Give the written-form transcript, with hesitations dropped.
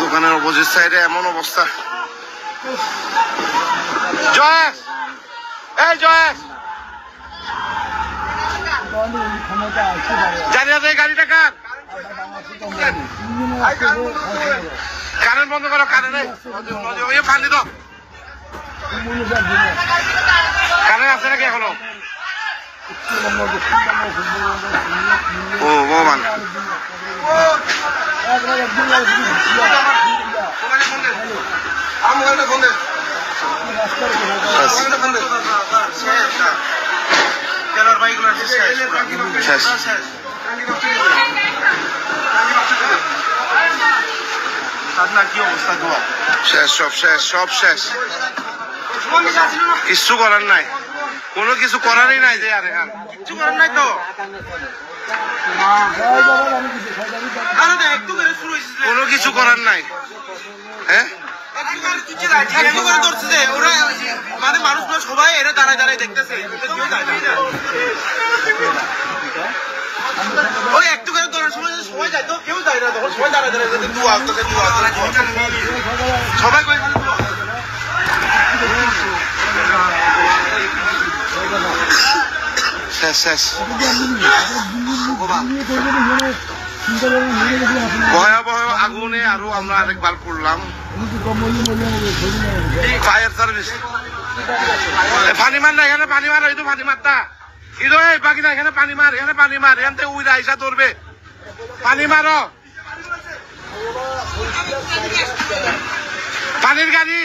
দোকানের অপোজিট সাইডে এমন অবস্থা। জয়েশ, এই জয়েশ, জানি না এই গাড়িটা কার? কারেন্ট বন্ধ করো, কারেন্ট পানি দাও। কারেন্ট আছে নাকি এখনো? ও ভগবান, শেষ, সব শেষ, সব শেষ, কিচ্ছু করার নাই, কোনো কিছু করারই নাই যে, আরে কিছু করার নাই তো, কোনো কিছু করার নাই। হ্যাঁ, মানে মানুষগুলো সবাই এরা দাঁড়ায় দাঁড়ায় দেখতেছে, ওই একটু করে ধরার সময় সবাই যায় তো কেউ যায় না, তখন সবাই দাঁড়ায় দাঁড়ায় সবাই শেষ শেষ। ভয়াবহ আগুনে আরো আমরা আরেকবার পড়লাম। ফায়ার সার্ভিস, পানি মার না এখানে, পানি মার, এই তো পানি মারতা ইদো, এই বাকি না এখানে পানি মার, এখানে পানি মার, এখান থেকে উইরা আইসা ধরবে, পানি মারো, পানির গাড়ি।